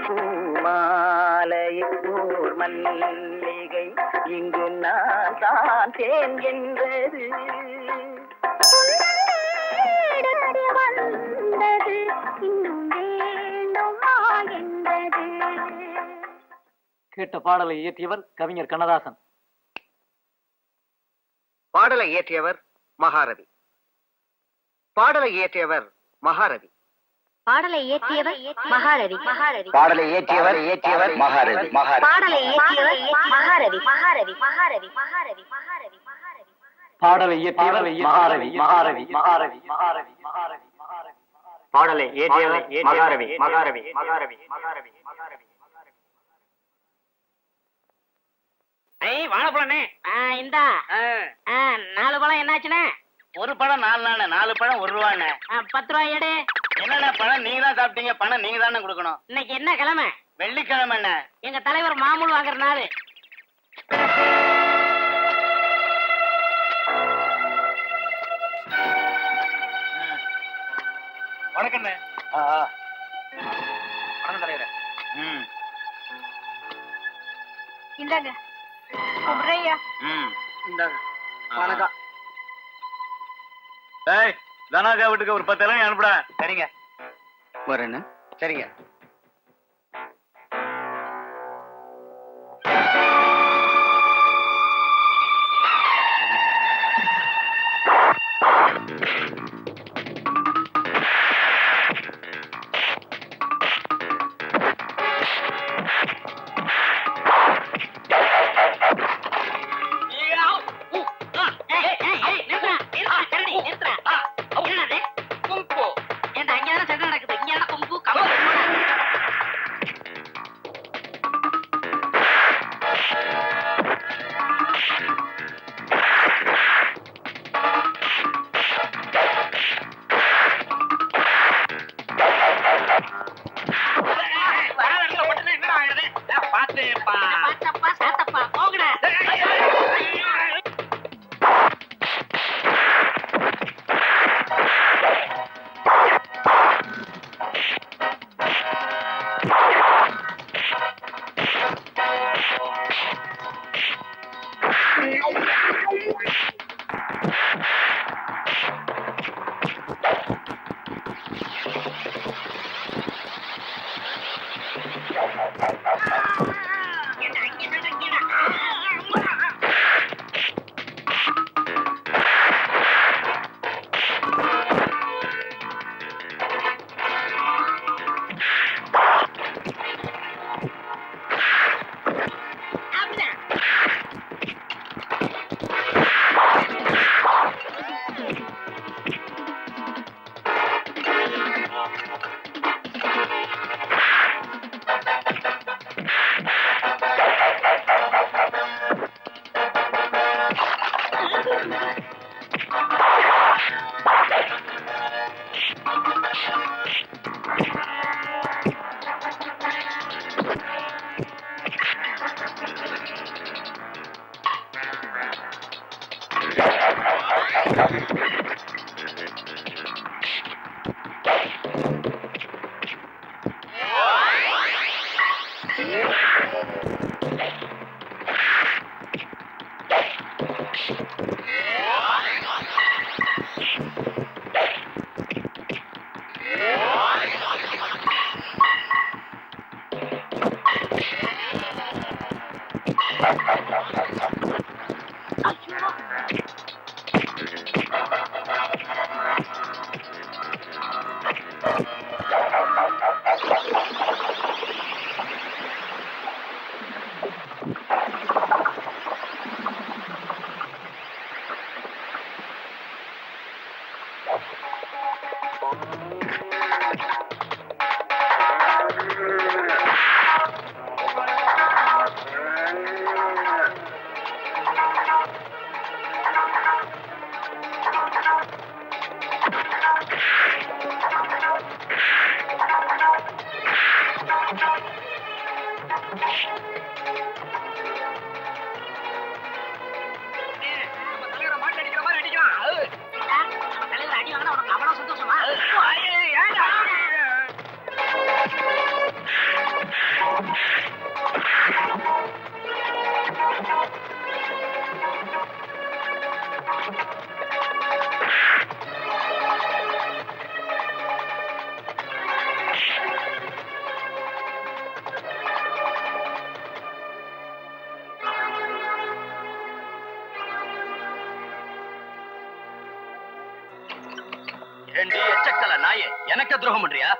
பூமாலையூர் மல்லிகை இங்கு நான் தான் தேன் என்றது வந்தது இன்னும் வேண்டுமா என்பது. கேட்ட பாடலை இயற்றியவர் கவிஞர் கண்ணதாசன். பாடலை இயற்றியவர் மகாரவி. பாடலை இயற்றியவர் மகாரவி. பாடலை இயற்றியவர் மகாரவி. பாடலை இயற்றியவர் மகாரவி. பாடலை இயற்றியவர் மகாரவி. மகாரவி மகாரவி மகாரவி மகாரவி பாடலை இயற்றியவர் மகாரவி. மகாரவி மகாரவி மகாரவி மகாரவி பாடலை இயற்றியவர் மகாரவி. மகாரவி மகாரவி மகாரவி மகாரவி. வாழைப்பழனே இந்தா 4 பழம் என்னாச்சுண்ணே? ஒரு பழம் 4 நாள், 4 பழம் 1 ரூபாண்ணே. 10 ரூபாய் எடு. என்னண்ணே பழம் நீங்க தான் சாப்பிட்டீங்க, பணம் நீங்க தானே கொடுக்கணும். இன்னைக்கு என்ன கிழமை? வெள்ளிக்கிழமை. எங்க தலைவர் மாமூல் வாங்குற நாள். வணக்கண்ணே. வணக்கம் தலைவரே. இந்தாங்க குமரையா. இந்தாங்க. வணக்கம். தனாகா வீட்டுக்கு ஒரு 10 இளநீ அனுப்புடா. சரிங்க வரேன்னு. சரிங்க. ஏண்டி எச்சக்கல நாயே எனக்கு துரோகம் பண்றியா?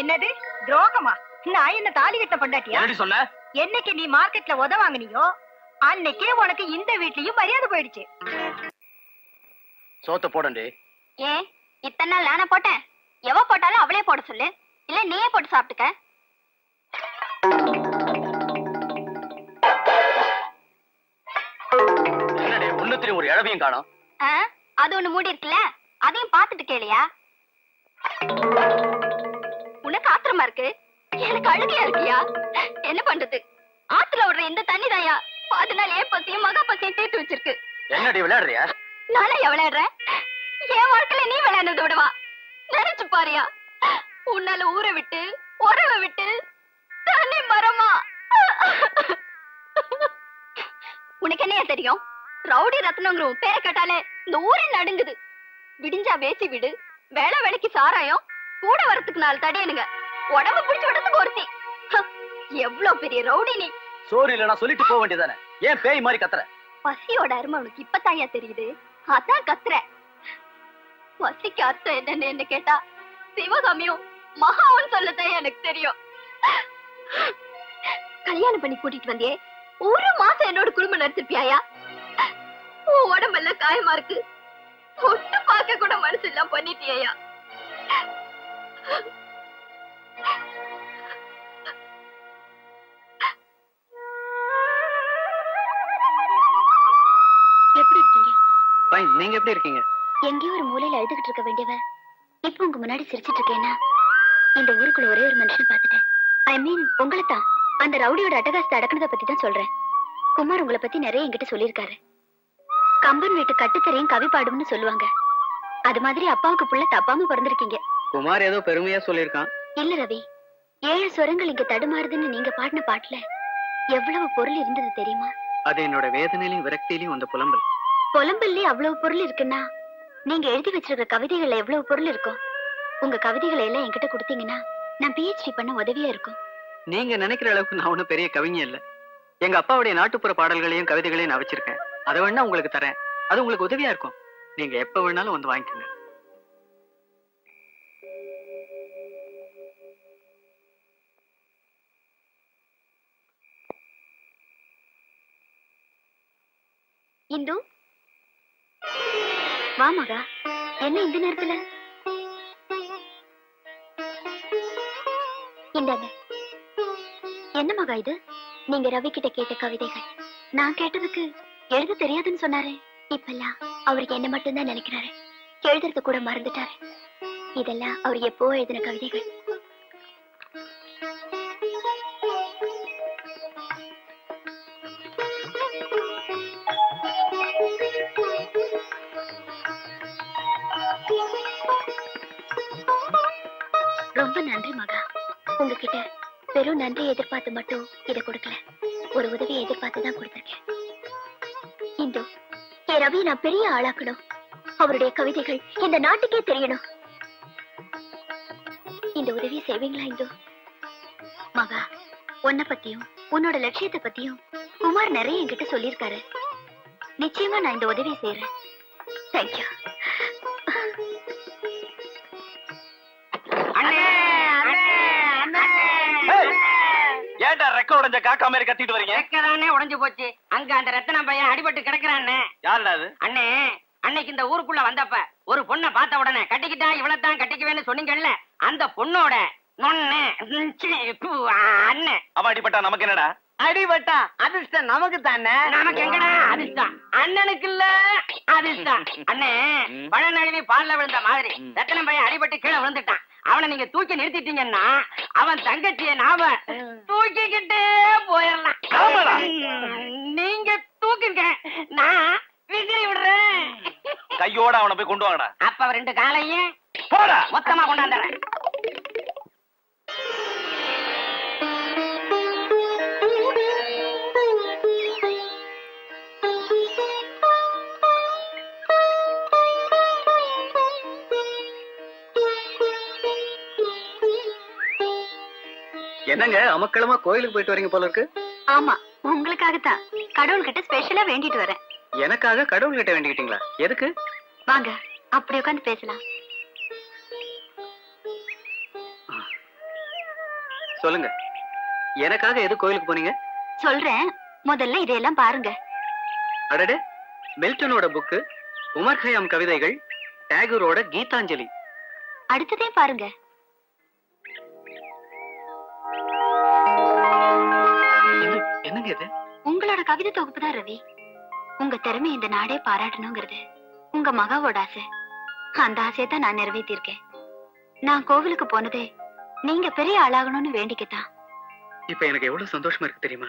என்னது துரோகமா? நான் என்ன தாலி கட்ட பொண்டாட்டியா? என்னடி சொன்ன? என்னைக்கு நீ மார்க்கெட்ல உத வாங்குனியோ அன்னைக்கே உனக்கு இந்த வீட்லயும் மரியாதை போயிடுச்சு. சோத்த போடண்டி. ஏன் இத்தனை நாள் நானே போட்டேன்? எவ போட்டாலும் அவளே போட சொல்லு, இல்ல நீயே போட்டு சாப்பிட்டுக்க. என்னடி ஒண்ணுத்திரி ஒரு இழவையும் காணோம்? அது ஒண்ணு மூடி இருக்குல்ல, அதையும் பாத்துட்டு கேளியா? உனக்கு ஆத்திரமா இருக்கு, எனக்கு அழுகையா இருக்கியா? என்ன பண்றது, ஆத்துல விடுற இந்த தண்ணி தாயா பாதி நாள் ஏன் பசியும் மகா பசியும் தீர்த்து வச்சிருக்கு. என்னடி விளையாடுறியா? நானே விளையாடுறேன், என் வாழ்க்கையில நீ விளையாடுறத விடவா? நினைச்சு பாரியா, உன்னால ஊரை விட்டு உறவை விட்டு தனி மரமா. உனக்கு என்னையா தெரியும்? ரவுடி ரத்னங்கிற உன் பேரை கேட்டாலே இந்த ஊரே நடுங்குது. விடிஞ்சா வேசி விடு, வேலை வேலைக்கு சாராயம், கூட வரத்துக்கு 4 தடியனுங்க, உடம்பு பிடிச்சு விடத்துக்கு ஒருத்தி. எவ்வளவு பெரிய ரவுடி நீ! சோறு இல்லனா சொல்லிட்டு போக வேண்டியதானே, ஏன் பேய் மாதிரி கத்துற? பசியோட அருமை உனக்கு இப்பதாயா தெரியுது, அதான் கத்துற. பசிக்கு அர்த்தம் என்னன்னு என்ன கேட்டா சிவகாமியும் மகாவும் சொல்லத்தான் எனக்கு தெரியும். கல்யாணம் பண்ணி கூட்டிட்டு வந்தியே, 1 மாசம் என்னோட குடும்பம் நடத்திருப்பியாயா? உன் உடம்பெல்லாம் காயமா இருக்கு, தொட்டு பார்க்க கூட மனசு எல்லாம் பண்ணிட்டியா? எப்படி இருக்கீங்க? ஃபைன், நீங்க எப்படி இருக்கீங்க? எங்கேயோ ஒரு மூலையில அழுதுகிட்டு இருக்க வேண்டியவ இப்ப உங்க முன்னாடி சிரிச்சிட்டு இருக்கேன்னா, இந்த ஊருக்குள்ள ஒரே ஒரு மனுஷனை பார்த்துட்டேன். ஐ மீன் உங்களை தான். அந்த ரவுடியோட அட்டகாசத்தை அடக்குனதை பத்தி தான் சொல்றேன். குமார் உங்களை பத்தி நிறைய என்கிட்ட சொல்லியிருக்காரு. கம்பன் வீட்டு கட்டுத்தரையும் கவி பாடும்னு சொல்லுவாங்க. அது மாதிரி அப்பாவுக்கு புள்ள தப்பாம பிறந்திருக்கீங்க. குமார் ஏதோ பெருமையா சொல்லியிருக்கான். இல்ல ரவி, 7 ஸ்வரங்கள் இங்க தடுமாறுதுன்னு நீங்க பாடின பாட்டுல எவ்வளவு பொருள் இருந்தது தெரியுமா? அது என்னோட வேதனையிலும் விரக்தியிலும் வந்த புலம்பல். புலம்பல்லே அவ்வளவு பொருள் இருக்குன்னா, நீங்க எழுதி வச்சிருக்க கவிதைகள்ல எவ்வளவு பொருள் இருக்கும்? உங்க கவிதைகளை எல்லாம் என்கிட்ட கொடுத்தீங்கன்னா நான் PhD பண்ண உதவியா இருக்கும். நீங்க நினைக்கிற அளவுக்கு நான் ஒன்னும் பெரிய கவிஞர் இல்ல. எங்க அப்பாவுடைய நாட்டுப்புற பாடல்களையும் கவிதைகளையும் நான் வச்சிருக்கேன். அதை வேணா உங்களுக்கு தரேன், அது உங்களுக்கு உதவியா இருக்கும். நீங்க எப்ப வேணாலும் வந்து வாங்கிக்கோங்க. இந்து வா மகா. என்ன இந்த நேரத்துல? இந்தாங்க. என்ன மகா இது? நீங்க ரவி கிட்ட கேட்ட கவிதைகள். நான் கேட்டதுக்கு எழுத தெரியாதுன்னு சொன்னாரு. இப்பெல்லாம் அவருக்கு என்ன மட்டும்தான் நினைக்கிறாரு, எழுதுறது கூட மறந்துட்டாரு. இதெல்லாம் அவர் எப்போ எழுதின கவிதைகள். ரொம்ப நன்றி மகா. உங்ககிட்ட வெறும் நன்றி எதிர்பார்த்து மட்டும் இதை கொடுக்கல, ஒரு உதவியை எதிர்பார்த்து தான் கொடுத்திருக்கேன். இந்து, என் ரவி நான் பெரிய ஆளாக்கணும். அவருடைய கவிதைகள் இந்த நாட்டுக்கே தெரியணும். இந்த உதவியை செய்வீங்களா இந்து? மகா, உன்னை பத்தியும் உன்னோட லட்சியத்தை பத்தியும் குமார் நிறைய என்கிட்ட சொல்லியிருக்காரு. நிச்சயமா நான் இந்த உதவியை செய்யறேன். தேங்க்யூ. ஏன்டா ரெக்க உடைஞ்ச காக்கா மாதிரி கத்திட்டு வரீங்க? ரெக்கதானே உடைஞ்சு போச்சு. அங்க அந்த ரத்தன பையன் அடிபட்டு கிடக்குறான்னு. யாருடா அது? அண்ணே, அன்னைக்கு இந்த ஊருக்குள்ள வந்தப்ப ஒரு பொண்ணை பார்த்த உடனே கட்டிக்கிட்டா இவ்வளவுதான் கட்டிக்குவேன்னு சொன்னீங்கல்ல, அந்த பொண்ணோட அண்ணன். அவ அடிபட்டா நமக்கு என்னடா? அடிபட்டா அதிர்ஷ்டம் நமக்கு தானே. நமக்கு எங்கடா அதிர்ஷ்டம்? அண்ணனுக்கு இல்ல அதிர்ஷ்டம். அண்ணே, பழ நழுவி பால்ல விழுந்த மாதிரி ரத்தன பையன் அடிபட்டு கீழே விழுந்துட்டான். அவனை நீங்க தூக்கி நிறுத்திட்டீங்கன்னா அவன் தங்கச்சியை நாம தூக்கிக்கிட்டே போயிடலாம். நீங்க தூக்குங்க, நான் விசிறி விடுறேன். கையோட அவனை போய் கொண்டு வாங்கடா. அப்ப 2 காலையும் போடா, மொத்தமா கொண்டாந்துறேன். என்னங்க அமக்களமா கோயிலுக்கு போயிட்டு வரீங்க போல இருக்கு? ஆமா, உங்களுக்காகத்தான். கடவுள்கிட்ட ஸ்பெஷலா வேண்டிட்டு வரேன். எனக்காக கடவுள் கிட்ட வேண்டிக்கிட்டீங்களா? எதுக்கு? வாங்க, அப்படி உட்காந்து பேசலாம். சொல்லுங்க, எனக்காக எது கோயிலுக்கு போனீங்க? சொல்றேன், முதல்ல இதையெல்லாம் பாருங்க. அடடே, மில்டனோட புக்கு, உமர் கயாம் கவிதைகள், டேகூரோட கீதாஞ்சலி. அடுத்ததையும் பாருங்க. என்னங்க இது? உங்களோட கவிதை தொகுப்பு தான் ரவி. உங்க திறமை இந்த நாடே பாராட்டணுங்கிறது உங்க மகாவோட ஆசை. அந்த ஆசையை தான் நான் நிறைவேற்றிருக்கேன். நான் கோவிலுக்கு போனதே நீங்க பெரிய ஆளாகணும்னு வேண்டிக்கத்தான். இப்ப எனக்கு எவ்வளவு சந்தோஷமா இருக்கு தெரியுமா?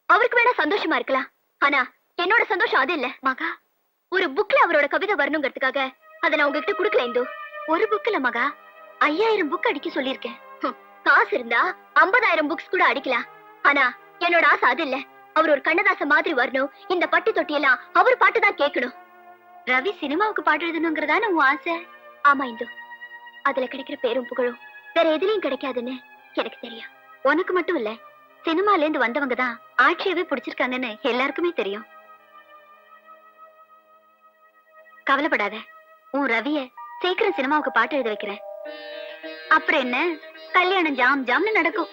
அவருக்கு வேணா சந்தோஷமா இருக்கலாம், ஆனா என்னோட சந்தோஷம் அது இல்ல. மகா, ஒரு புக்ல அவரோட கவிதை வரணுங்கிறதுக்காக அதை நான் உங்ககிட்ட குடுக்கல. இந்து ஒரு புக்ல மகா 5000 புக் அடிக்க சொல்லியிருக்கேன். காசு இருந்தா 50,000 புக்ஸ் கூட அடிக்கலாம். ஆனா என்னோட ஆசை அது இல்ல. அவர் ஒரு கண்ணதாச மாதிரி வரணும். இந்த பட்டி தொட்டியெல்லாம் அவர் பாட்டு தான் கேட்கணும். ரவி சினிமாவுக்கு பாட்டு எழுதணுங்கிறதான உன் ஆசை? ஆமா இந்து, அதுல கிடைக்கிற பேரும் புகழும் வேற எதுலயும் கிடைக்காதுன்னு எனக்கு தெரியும். உனக்கு மட்டும் இல்ல, சினிமால இருந்து வந்தவங்க தான் ஆட்சியவே பிடிச்சிருக்காங்கன்னு எல்லாருக்குமே தெரியும். கவலைப்படாத, உன் ரவிய சீக்கிரம் சினிமாவுக்கு பாட்டு எழுத வைக்கிறேன். அப்புறம் என்ன, கல்யாணம் ஜாம் ஜாம்னு நடக்கும்.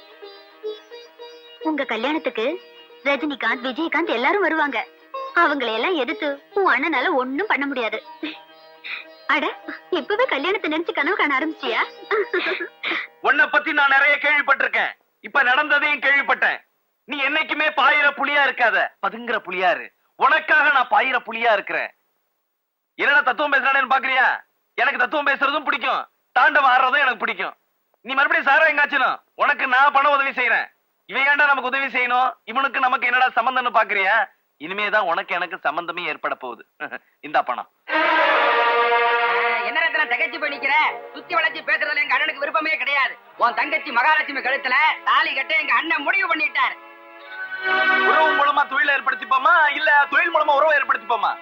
உங்க கல்யாணத்துக்கு ரஜினிகாந்த், விஜயகாந்த் எல்லாரும் வருவாங்க. அவங்களையெல்லாம் எதிர்த்து உன் அண்ணனால ஒண்ணும் பண்ண முடியாது. அட, இப்பவே கல்யாணத்தை நினைச்சு கனவு காண ஆரம்பிச்சியா? உன்னை பத்தி நான் நிறைய கேள்விப்பட்டிருக்கேன். இப்ப நடந்ததையும் கேள்விப்பட்டேன். நீ என்னைக்குமே பாயிர புலியா இருக்காத, பதுங்குற புலியா இரு. உனக்காக நான் பாயிர புலியா இருக்கிறேன். என்னடா தத்துவம் பேசுறானேன்னு பாக்குறியா? எனக்கு தத்துவம் பேசுறதும் பிடிக்கும், தாண்டவம் ஆடுறதும் எனக்கு பிடிக்கும். நீ மறுபடியும் சாரா எங்காச்சும் உனக்கு நான் பண உதவி செய்யறேன். இவன் ஏன்டா நமக்கு உதவி செய்யணும்? இவனுக்கு நமக்கு என்னடா சம்பந்தம்னு பாக்குறியா? இனிமேதான் உனக்கு எனக்கு சம்பந்தமே ஏற்பட போகுது. இந்த பணம் என்ன ரத்னா தகச்சு பண்ணிக்கிற? சுத்தி வளைச்சு பேசுறதுல எங்க அண்ணனுக்கு விருப்பமே கிடையாது. உன் தங்கச்சி மகாலட்சுமி கழுத்துல தாலி கட்ட எங்க அண்ணன் முடிவு பண்ணிட்டார். உறவு மூலமா தொழில் ஏற்படுத்திப்போமா, இல்ல தொழில் மூலமா உறவை ஏற்படுத்திப்போமா?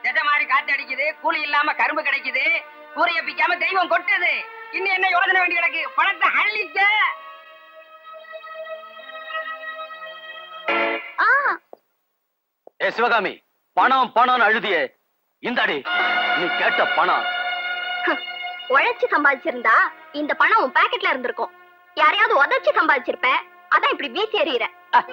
திசை மாதிரி காத்து அடிக்குது, கூலி இல்லாம கரும்பு கிடைக்குது, கூரைய பிக்காம தெய்வம் கொட்டுது. இன்னும் என்ன யோசனை வேண்டி கிடக்கு? பணத்தை அள்ளிக்க. ஏ சிவகாமி, பணம் பணம் அழுதியே, இந்தாடி நீ கேட்ட பணம். உழைச்சு சம்பாதிச்சிருந்தா இந்த பணம் உன் பாக்கெட்ல இருந்திருக்கும். யாரையாவது உதச்சு சம்பாதிச்சிருப்ப, அதான் இப்படி வீசி எறிகிற.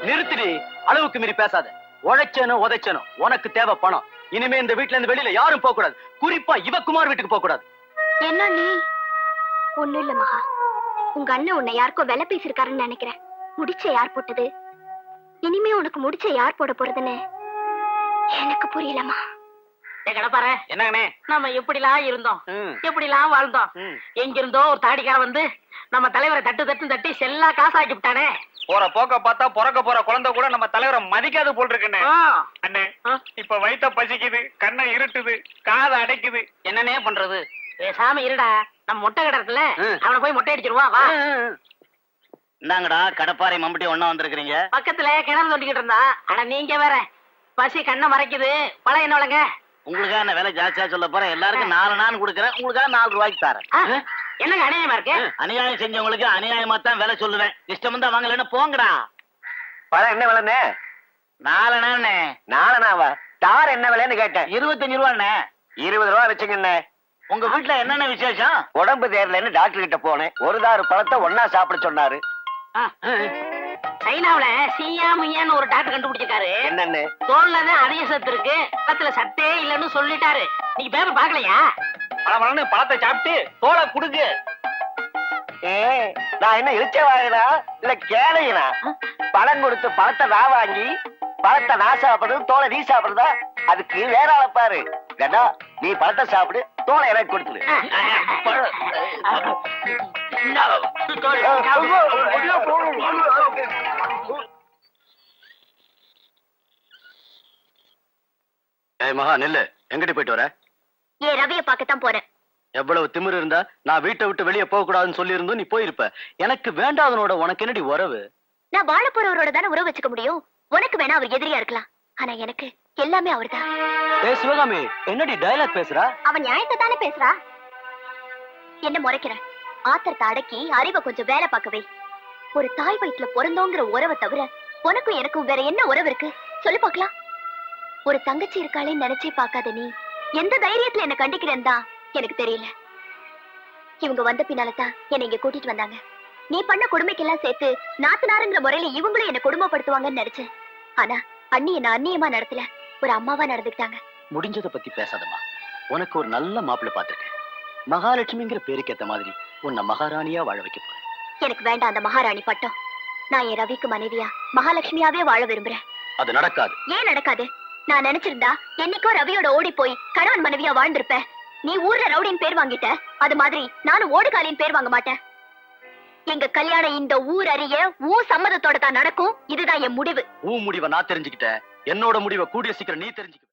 நிறுத்திடி, அளவுக்கு மீறி பேசாத. உழைச்சனும் உதைச்சனும் உனக்கு தேவை பணம். இனிமே இந்த வீட்டுல இருந்து வெளியில யாரும் போக கூடாது. குறிப்பா இவ குமார் வீட்டுக்கு போக கூடாது. என்ன நீ? ஒண்ணும் இல்ல மகா, உங்க அண்ணன் உன்னை யாருக்கோ வெலை பேசிருக்காருன்னு நினைக்கிறேன். முடிச்ச யார் போட்டது? இனிமே உனக்கு முடிச்ச யார் போட போறதுன்னு எனக்கு புரியலமா. கடப்பாரு என்னங்கண்ணே? நம்ம எப்படிலாம் இருந்தோம், எப்படிலாம் வாழ்ந்தோம். எங்கிருந்தோ ஒரு தாடிக்கார வந்து நம்ம தலைவரை தட்டு தட்டு தட்டி செல்லா காசாக்கி விட்டானே. போற போக்க பார்த்தா பிறக்க போற குழந்தை கூட நம்ம தலைவரை மதிக்காது போல் இருக்குன்னு. அண்ணே, இப்ப வயித்த பசிக்குது, கண்ணை இருட்டுது, காதை அடைக்குது. என்னன்னே பண்றது? பேசாம இருடா, நம்ம மொட்டை கடை இருக்குல்ல, அவனை போய் மொட்டை அடிச்சிருவான். வா. இந்தாங்கடா, கடப்பாறை மம்பட்டி ஒண்ணா வந்திருக்கிறீங்க. பக்கத்துல கிணறு தோண்டிக்கிட்டு இருந்தா. ஆனா நீங்க வேற, பசி கண்ணை மறைக்குது. பழம் என்ன விலைங்க? உங்களுக்காக நான் விலை ஜாஸ்தியா சொல்ல போறேன். எல்லாருக்கும் 4 நாள் கொடுக்குறேன், உங்களுக்காக 4 ரூபாய்க்கு தரேன். என்னங்க அநியாயமா இருக்கு? அநியாயம் செஞ்சவங்களுக்கு அநியாயமா தான் விலை சொல்லுவேன். இஷ்டம் தான் வாங்கலன்னு போங்கடா. பழம் என்ன விலைண்ணே? 4 நாள்ண்ணே. 4 நாவா? தார் என்ன விலைன்னு கேட்டேன். 25 ரூபாண்ணே. 20 ரூபா வச்சுங்கண்ணே. உங்க வீட்டுல என்னென்ன விசேஷம்? உடம்பு தேரலன்னு டாக்டர் கிட்ட போனேன். ஒரு தாறு பழத்தை ஒன்னா சாப்பிட சொன்னாரு. சைனாவுல சியா முய்யான்னு ஒரு டாக்டர் கண்டுபிடிச்சிருக்காரு. என்னன்னு? தோல்லதான் அதிக சத்து இருக்கு, பக்கத்துல சத்தே இல்லன்னு சொல்லிட்டாரு. நீங்க பேப்பர் பாக்கலையா? பழம் பழத்தை சாப்பிட்டு தோலை குடுக்கு. நான் என்ன இழிச்ச வாங்கினா இல்ல கேளையினா? பழம் கொடுத்து பழத்தை நான் வாங்கி பழத்தை நான் சாப்பிடுறது, தோலை நீ சாப்பிடுறதா? அதுக்கு வேற ஆளை பாரு. வேண்டா, நீ பழத்தை சாப்பிடு, தோலை எனக்கு கொடுத்துடு. மகா நெல்லு, எங்கடி போயிட்டு வர? ஏன் ரவிய பார்க்கத்தான் போறேன். எவ்வளவு திமிரு இருந்தா நான் வீட்டை விட்டு வெளியே போக கூடாதுன்னு சொல்லி இருந்தும் நீ போயிருப்ப. எனக்கு வேண்டாதனோட உனக்கு என்னடி உறவு? நான் வாழ போறவரோட தானே உறவு வச்சுக்க முடியும். உனக்கு வேணா அவர் எதிரியா இருக்கலாம், ஆனா எனக்கு எல்லாமே அவர்தான். ஏய் சிவகாமி, என்னடி டயலாக் பேசுறா? அவன் நியாயத்தை தானே பேசுறா. என்ன முறைக்கிற? ஆத்திரத்தை அடக்கி அறிவை கொஞ்சம் வேலை பார்க்கவே. ஒரு தாய் வயிற்றுல பிறந்தோங்கிற உறவை தவிர உனக்கும் எனக்கும் வேற என்ன உறவு இருக்கு சொல்லு பார்க்கலாம். ஒரு தங்கச்சி இருக்காளே நினைச்சே பார்க்காத நீ எந்த தைரியத்துல என்ன கண்டிக்கிறேன் தான் எனக்கு தெரியல. இவங்க வந்த பின்னாலதான் என்னை இங்க கூட்டிட்டு வந்தாங்க. நீ பண்ண கொடுமைக்கெல்லாம் சேர்த்து நாத்தனாருங்கிற முறையில இவங்களும் என்ன கொடுமைப்படுத்துவாங்கன்னு நினைச்சேன். ஆனா அண்ணி என்ன அந்நியமா நடத்தல, ஒரு அம்மாவா நடந்துக்கிட்டாங்க. முடிஞ்சதை பத்தி பேசாதம்மா. உனக்கு ஒரு நல்ல மாப்பிள்ளை பார்த்திருக்கேன். மகாலட்சுமிங்கிற பேருக்கு ஏத்த மாதிரி உன்னை மகாராணியா வாழ வைக்க போறேன். எனக்கு வேண்டாம் அந்த மகாராணி பட்டம். நான் என் ரவிக்கு மனைவியா மகாலட்சுமியாவே வாழ விரும்புறேன். அது நடக்காது. ஏன் நடக்காது? நான் நினைச்சிருந்தா என்னைக்கோ ரவியோட ஓடி போய் கணவன் மனைவியா வாழ்ந்திருப்பேன். நீ ஊர்ல ரவுடின் பேர் வாங்கிட்ட, அது மாதிரி நானும் ஓடுகாலின் பேர் வாங்க மாட்டேன். எங்க கல்யாணம் இந்த ஊர் அறிய சம்மதத்தோட தான் நடக்கும். இதுதான் என் முடிவு. முடிவை நான் தெரிஞ்சுக்கிட்டேன். என்னோட முடிவை கூடிய சீக்கிரம் நீ தெரிஞ்சுக்க.